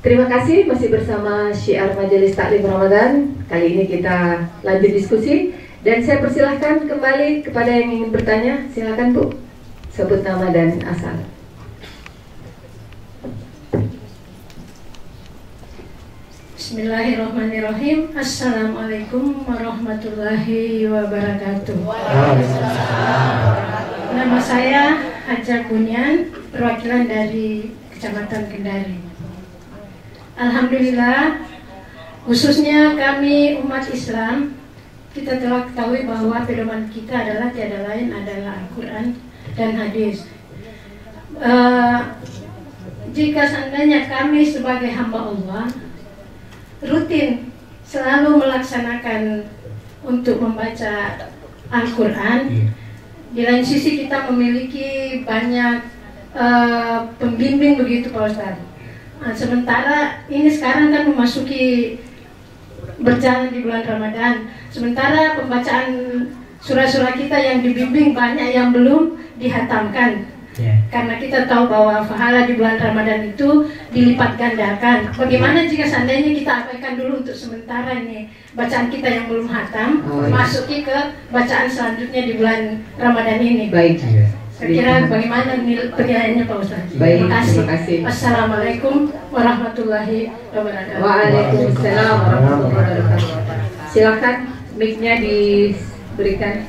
Terima kasih, masih bersama Syiar Majelis Taklim Ramadan. Kali ini kita lanjut diskusi dan saya persilahkan kembali kepada yang ingin bertanya. Silakan Bu, sebut nama dan asal. Bismillahirrahmanirrahim. Assalamualaikum warahmatullahi wabarakatuh. Nama saya Haja Bunyan, perwakilan dari Kecamatan Kendari. Alhamdulillah, khususnya kami umat Islam, kita telah ketahui bahwa pedoman kita adalah tiada lain adalah Al-Quran dan hadis. Jika seandainya kami sebagai hamba Allah rutin selalu melaksanakan untuk membaca Al-Quran, di lain sisi kita memiliki banyak pembimbing begitu Pak Ustadz. Sementara ini sekarang kan memasuki berjalan di bulan Ramadan, sementara pembacaan surah-surah kita yang dibimbing banyak yang belum dihatamkan. Karena kita tahu bahwa pahala di bulan Ramadan itu dilipat gandakan. Bagaimana jika seandainya kita abaikan dulu untuk sementara ini bacaan kita yang belum hatam, masuki ke bacaan selanjutnya di bulan Ramadan ini? Baik. Saya kira bagaimana penilaiannya Pak Ustaz? Baik, terima terima kasih. Assalamualaikum warahmatullahi wabarakatuh. Waalaikumsalam warahmatullahi wabarakatuh. Silakan mic-nya diberikan.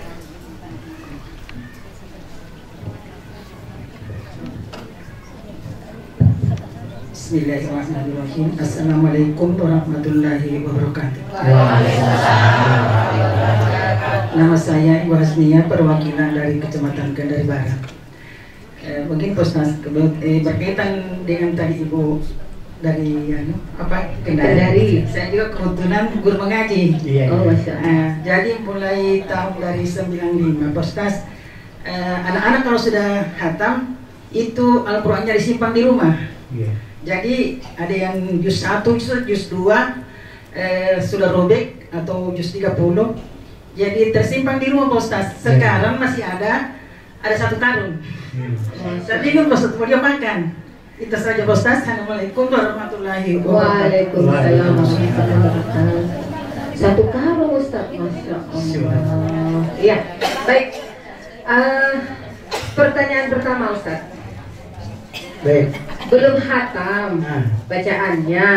Bismillahirrahmanirrahim. Assalamualaikum warahmatullahi wabarakatuh. Nama saya Ibu Hasnia, perwakilan dari Kecamatan Kendari Barat. Mungkin Ustaz berkaitan dengan tadi Ibu dari Kendari. Saya juga kebetulan guru mengaji. Jadi mulai tahun dari 95 Ustaz, anak-anak kalau sudah hatam itu Al-Qur'annya disimpan di rumah. Jadi ada yang juz 1, juz 2 sudah robek atau juz 30. Jadi tersimpan di rumah Ustaz. Sekarang masih ada 1 karung. Saya bingung Ustaz, mau dia makan. Itu saja Ustaz. Assalamualaikum warahmatullahi wabarakatuh. Waalaikumsalam warahmatullahi wabarakatuh. 1 karung Ustaz, Masya Allah. Iya, baik. Pertanyaan pertama Ustaz. Baik. Belum hatam bacaannya,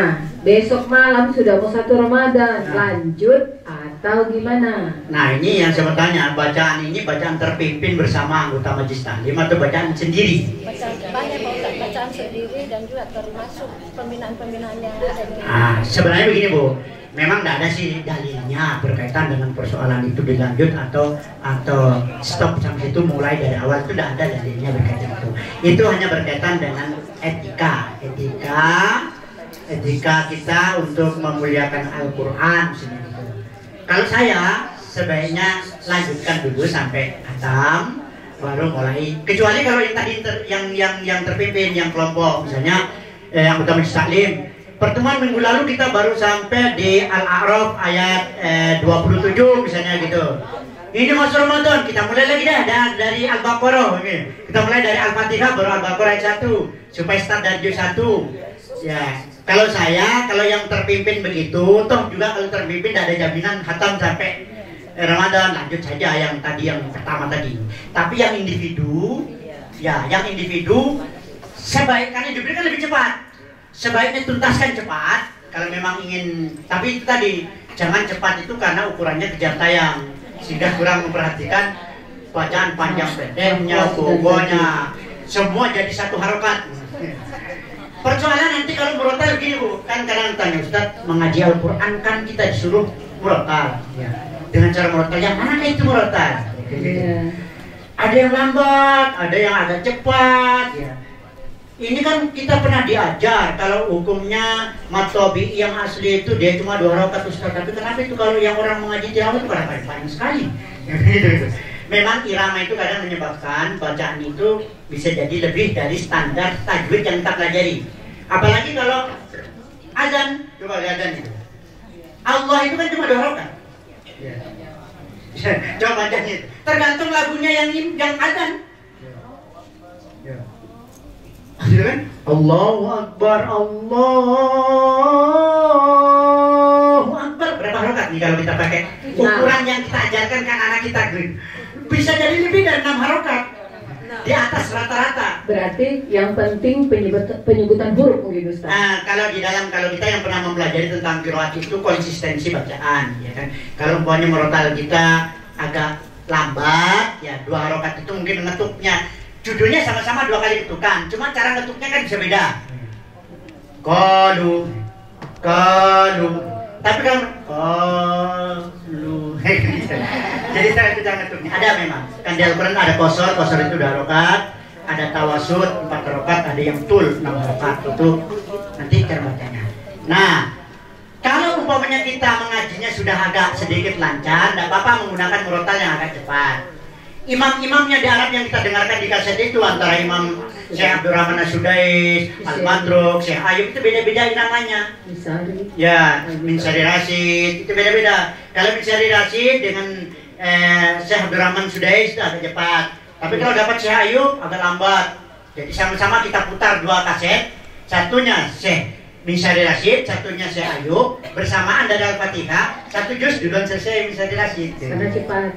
besok malam sudah mau 1 Ramadan, lanjut atau gimana? Nah ini yang saya bertanya, bacaan ini bacaan terpimpin bersama anggota Majelis Taklim atau bacaan sendiri? Bacaan banyak Pak Ustaz, bacaan sendiri dan juga termasuk pembinaan-pembinaan yang ada di sebenarnya begini Bu, memang tidak ada sih dalilnya berkaitan dengan persoalan itu dilanjut atau stop sampai situ, mulai dari awal itu tidak ada dalilnya berkaitan itu. Itu hanya berkaitan dengan etika kita untuk memuliakan Al-Quran. Kalau saya sebaiknya lanjutkan dulu sampai hatam, baru mulai. Kecuali kalau yang tadi yang terpimpin, yang kelompok, misalnya anggota Majelis Taklim. Pertemuan minggu lalu kita baru sampai di Al-A'raf ayat 27 misalnya gitu. Ini masuk Ramadan, kita mulai lagi dari Al-Baqarah. Kita mulai dari Al-Fatihah baru Al-Baqarah ayat 1 supaya start dari juz 1. Ya, kalau yang terpimpin begitu, toh juga kalau terpimpin tidak ada jaminan hatam sampai Ramadan, lanjut saja yang pertama tadi. Tapi yang individu sebaiknya diberikan lebih cepat. Sebaiknya tuntaskan cepat kalau memang ingin, tapi itu tadi jangan cepat itu karena ukurannya kejar tayang sehingga kurang memperhatikan bacaan panjang pendeknya, pokoknya semua jadi satu harokat. Persoalan nanti kalau murotal begini Bu, kan kadang tanya Ustaz, mengaji Al-Quran kan kita disuruh murotal dengan cara murotal yang mana itu murotal? Ada yang lambat, ada yang agak cepat. Ini kan kita pernah diajar kalau hukumnya matobi yang asli itu dia cuma 2 rakaat Ustaz. Tapi kenapa itu kalau yang orang mengaji tilawah itu kadang-kadang panjang sekali. Memang irama itu kadang menyebabkan bacaan itu bisa jadi lebih dari standar tajwid yang kita pelajari. Apalagi kalau azan, coba lihat azan itu. Allah itu kan cuma 2 rakaat. Coba bacanya itu. Tergantung lagunya yang azan. Gitu kan? Allahu Akbar, Allahu Akbar. Berapa harokat nih kalau kita pakai ukuran yang kita ajarkan kan anak kita, bisa jadi lebih dari 6 harokat di atas rata-rata. Berarti yang penting penyebutan huruf mungkin Ustaz. Nah, kalau kita yang pernah mempelajari tentang qiraat itu konsistensi bacaan, ya kan. Kalau umpamanya murotal kita agak lambat, ya 2 harokat itu mungkin ngetuknya. Judulnya sama-sama 2 kali ketukan, cuma cara ngetuknya kan bisa beda. Qalu. Tapi kalau qalu. Jadi cara kita ngetuknya ada memang. Kan di Al-Quran ada qasar itu 2 harokat, ada tawasud 4 harokat, ada yang tul 6 harokat. Itu nanti cara bacanya. Nah, kalau umpamanya kita mengajinya sudah agak sedikit lancar, tidak apa-apa menggunakan murotal yang agak cepat. Imam-imamnya di Arab yang kita dengarkan di kaset itu antara Imam Syekh Abdurrahman As-Sudais, Al-Madruk, Syekh Ayub itu beda-beda namanya. Ya, Min Syari Rashid itu beda-beda. Kalau Min Syari Rashid dengan Syekh Abdurrahman Sudais itu agak cepat. Tapi kalau dapat Syekh Ayub agak lambat. Jadi sama-sama kita putar 2 kaset. Satunya Syekh Min Syari Rashid, satunya Syekh Ayub, bersamaan dari Al-Fatihah, 1 juz duluan selesai Min Syari Rashid.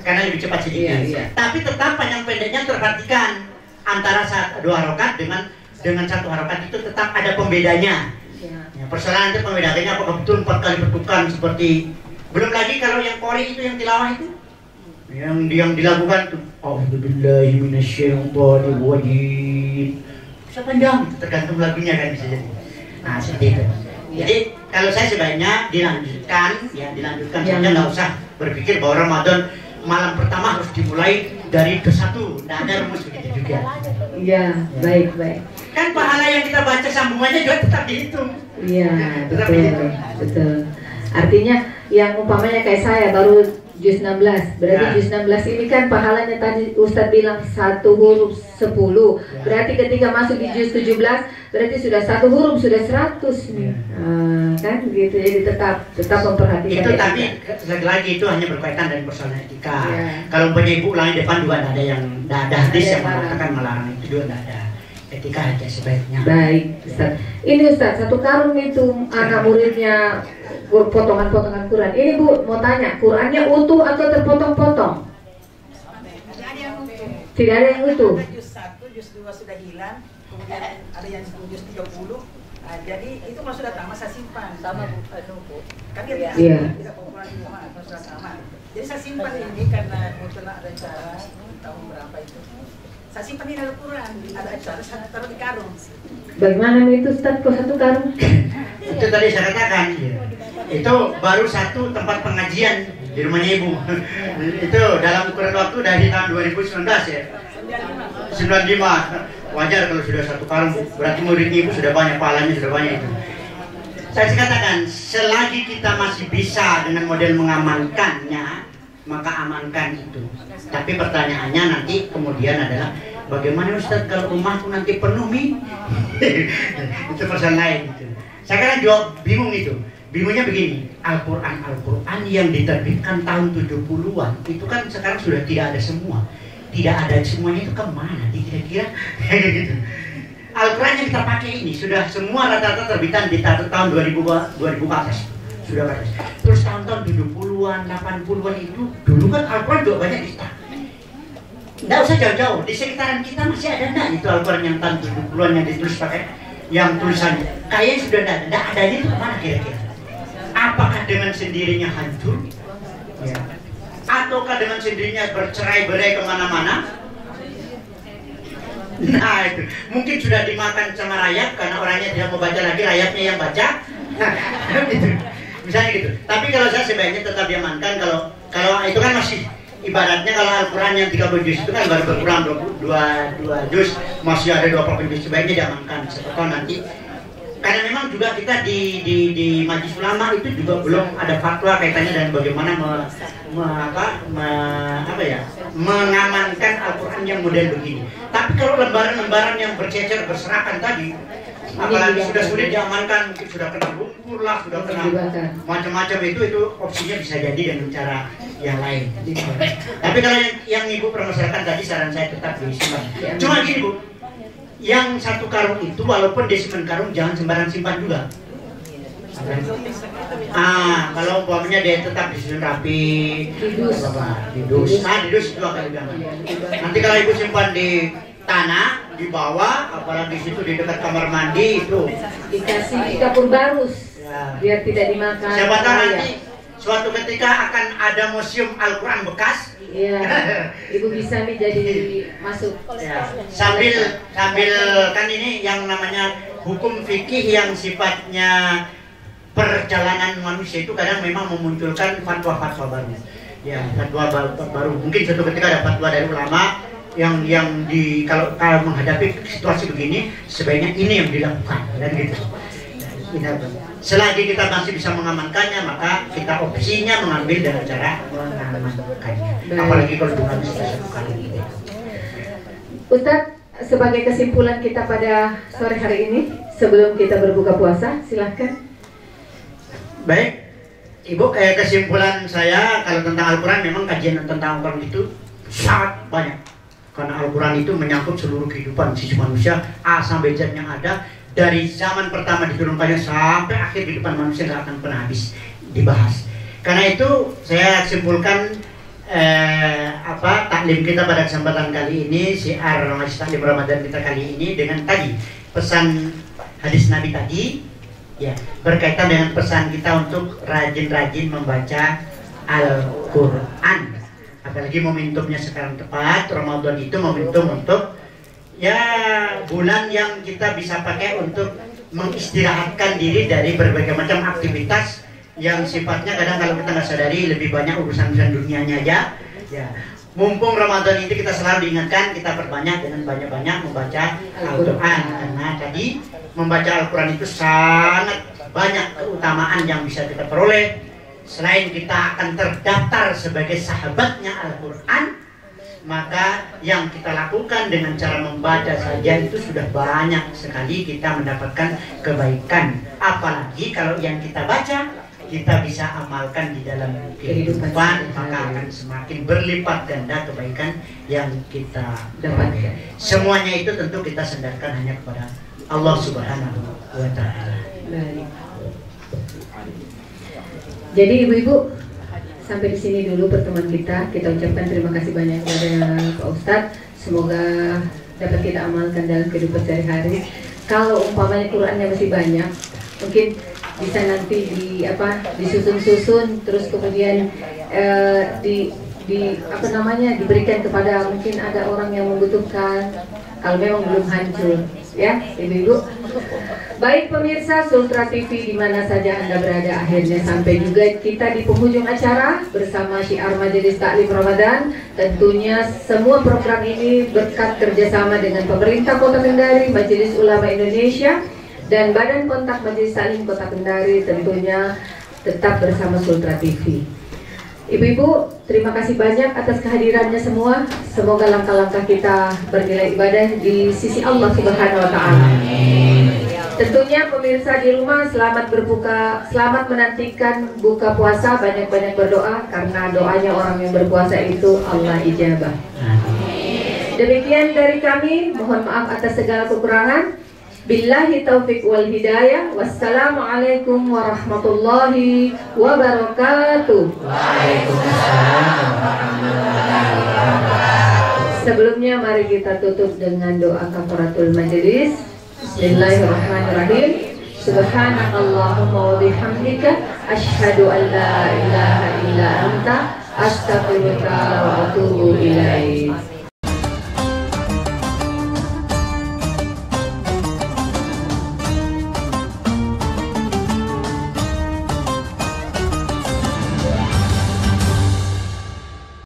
Karena lebih cepat sedikit. Iya. Tapi tetap panjang pendeknya terperhatikan antara 2 harokat dengan 1 harokat itu tetap ada pembedanya. Ya, persoalan itu pembedanya apakah betul 4 kali bertukan seperti, belum lagi kalau yang qori itu yang tilawah itu yang dilakukan tuh A'udzubillahi minasyaitonir rajim. Bisa panjang itu tergantung lagunya kan bisa jadi. Nah seperti itu. Jadi kalau saya sebaiknya dilanjutkan saja, nggak usah berpikir bahwa Ramadan malam pertama harus dimulai dari ke-1. Nggak ada rumus begitu juga. Iya, baik. Kan pahala yang kita baca sambungannya juga tetap dihitung. Iya, betul. Artinya yang umpamanya kayak saya baru juz 16, berarti juz 16 ini kan pahalanya tadi Ustadz bilang 1 huruf 10. Berarti ketika masuk di juz 17 berarti sudah 1 huruf sudah 100 nih. Kan gitu. Jadi tetap memperhatikan itu, tapi lagi-lagi itu hanya berkaitan dengan persoalan etika. Kalau punya ibu ulangi depan juga ada yang ada hadis yang mengatakan melarang, itu juga ada. Etika aja sebaiknya. Baik, Ustaz. Ini Ustaz, 1 karung itu anak muridnya potongan-potongan Quran. Ini Bu mau tanya, Qurannya utuh atau terpotong-potong? Tidak ada yang utuh. Juz 1, juz 2 sudah hilang, kemudian ada yang juz 30. Jadi itu kalau sudah tamat saya simpan. Sama Bu. Kan dia tidak populer di rumah, kalau sudah tamat. Jadi saya simpan ini karena kebetulan ada acara tahun berapa itu. Saya simpan di Al-Quran, ada acara saya taruh di karung. Bagaimana itu Ustaz kok 1 karung? Itu tadi saya katakan, itu baru 1 tempat pengajian di rumahnya ibu. Itu dalam ukuran waktu dari tahun 2019 ya. 95. Wajar kalau sudah 1 karung, berarti murid ibu sudah banyak, pahalanya sudah banyak itu. Saya katakan, selagi kita masih bisa dengan model mengamankannya, maka amankan itu. Tapi pertanyaannya nanti kemudian adalah bagaimana Ustaz kalau rumahku nanti penuh Mi? Itu persoalan lain gitu. Saya kan jawab bingung itu. Bingungnya begini, Al-Quran yang diterbitkan tahun 70-an itu kan sekarang sudah tidak ada semua. Tidak ada semuanya itu kemana kira-kira? Gitu. Al-Quran yang kita pakai ini sudah semua rata-rata terbitan di tahun 2000 ke atas. Sudah batas. Terus tahun-tahun 70-an, 80-an itu dulu kan Al-Quran juga banyak kita. Nggak usah jauh-jauh, di sekitaran kita masih ada nggak itu Al-Quran yang tahun 70-an yang ditulis pakai yang tulisannya? Kayaknya sudah nggak adanya itu kemana kira-kira? Apakah dengan sendirinya hancur? Ya. Ataukah dengan sendirinya bercerai-berai kemana-mana? Nah itu, mungkin sudah dimakan sama rayap karena orangnya tidak mau baca lagi, rayapnya yang baca. Nah, gitu. Misalnya gitu. Tapi kalau saya sebaiknya tetap diamankan kalau itu kan masih ibaratnya kalau Al-Quran yang 30 juz itu kan baru berkurang 2 juz, masih ada 20 juz, sebaiknya diamankan. Setelah nanti karena memang juga kita di Majelis Ulama itu juga belum ada fatwa kaitannya dan bagaimana mengamankan Al-Quran yang model begini. Tapi kalau lembaran-lembaran yang bercecer berserakan tadi, apalagi sudah sulit diamankan, mungkin sudah kena lumpur lah, sudah kena macam-macam, itu opsinya bisa jadi dengan cara yang lain. Tapi kalau yang ibu permasalahkan tadi, saran saya tetap disimpan. Cuma gini Bu, yang satu karung itu walaupun dia simpan karung jangan sembarang simpan juga. Kalau umpamanya dia tetap disusun rapi, didus itu akan jangan. Nanti kalau ibu simpan di tanah, di bawah, apalagi situ di dekat kamar mandi itu dikasih di dapur barus, biar tidak dimakan. Siapa tahu nanti suatu ketika akan ada museum Al-Quran bekas. Iya, ibu bisa nih jadi masuk. Ya. Sambil kan ini yang namanya hukum fikih yang sifatnya perjalanan manusia itu kadang memang memunculkan fatwa-fatwa baru. Ya, fatwa baru. Mungkin suatu ketika ada fatwa dari ulama yang kalau menghadapi situasi begini sebaiknya ini yang dilakukan dan gitu. Selagi kita masih bisa mengamankannya, maka kita opsinya mengambil dengan cara mengamankannya. Apalagi kalau Tuhan sudah satu kali. Ustadz, sebagai kesimpulan kita pada sore hari ini, sebelum kita berbuka puasa, silahkan. Baik, Ibu, kesimpulan saya kalau tentang Al-Quran, memang kajian tentang Al-Quran itu sangat banyak. Karena Al-Quran itu menyangkut seluruh kehidupan sisi manusia, A sampai Z yang ada. Dari zaman pertama diturunkannya sampai akhir kehidupan manusia nggak akan pernah habis dibahas. Karena itu saya simpulkan taklim kita pada kesempatan kali ini, syiar Majelis Taklim Ramadan kita kali ini dengan tadi pesan hadis Nabi tadi, ya, berkaitan dengan pesan kita untuk rajin-rajin membaca Al-Quran. Apalagi momentumnya sekarang tepat, Ramadan itu momentum untuk ya bulan yang kita bisa pakai untuk mengistirahatkan diri dari berbagai macam aktivitas yang sifatnya kadang kalau kita nggak sadari lebih banyak urusan-urusan dunianya aja. Ya, mumpung Ramadan ini kita selalu diingatkan kita perbanyak dengan banyak-banyak membaca Al-Quran, karena tadi membaca Al-Quran itu sangat banyak keutamaan yang bisa kita peroleh. Selain kita akan terdaftar sebagai sahabatnya Al-Quran, maka yang kita lakukan dengan cara membaca saja itu sudah banyak sekali kita mendapatkan kebaikan. Apalagi kalau yang kita baca kita bisa amalkan di dalam kehidupan, maka akan semakin berlipat ganda kebaikan yang kita dapatkan. Semuanya itu tentu kita sandarkan hanya kepada Allah Subhanahu wa Ta'ala. Jadi ibu-ibu, sampai di sini dulu pertemuan kita. Kita ucapkan terima kasih banyak kepada Pak Ustadz. Semoga dapat kita amalkan dalam kehidupan sehari-hari. Kalau umpamanya Qurannya masih banyak, mungkin bisa nanti disusun-susun, terus kemudian diberikan kepada mungkin ada orang yang membutuhkan. Kalau memang belum hancur, ya ibu-ibu. Baik pemirsa Sultra TV di mana saja Anda berada, akhirnya sampai juga kita di penghujung acara bersama syiar Majelis Taklim Ramadan. Tentunya semua program ini berkat kerjasama dengan pemerintah Kota Kendari, Majelis Ulama Indonesia, dan Badan Kontak Majelis Taklim Kota Kendari. Tentunya tetap bersama Sultra TV. Ibu-ibu, terima kasih banyak atas kehadirannya semua. Semoga langkah-langkah kita bernilai ibadah di sisi Allah Subhanahu wa Ta'ala. Tentunya pemirsa di rumah selamat berbuka, selamat menantikan buka puasa, banyak-banyak berdoa karena doanya orang yang berpuasa itu Allah ijabah. Demikian dari kami, mohon maaf atas segala kekurangan. Billahi taufiq wal hidayah. Wassalamualaikum warahmatullahi wabarakatuh. Waalaikumsalam warahmatullahi wabarakatuh. Sebelumnya mari kita tutup dengan doa kafaratul majelis. Bismillahirrahmanirrahim. Subhanakallahumma wa bihamdika asyhadu an la ilaha illa anta astaghfiruka wa atubu ilaik.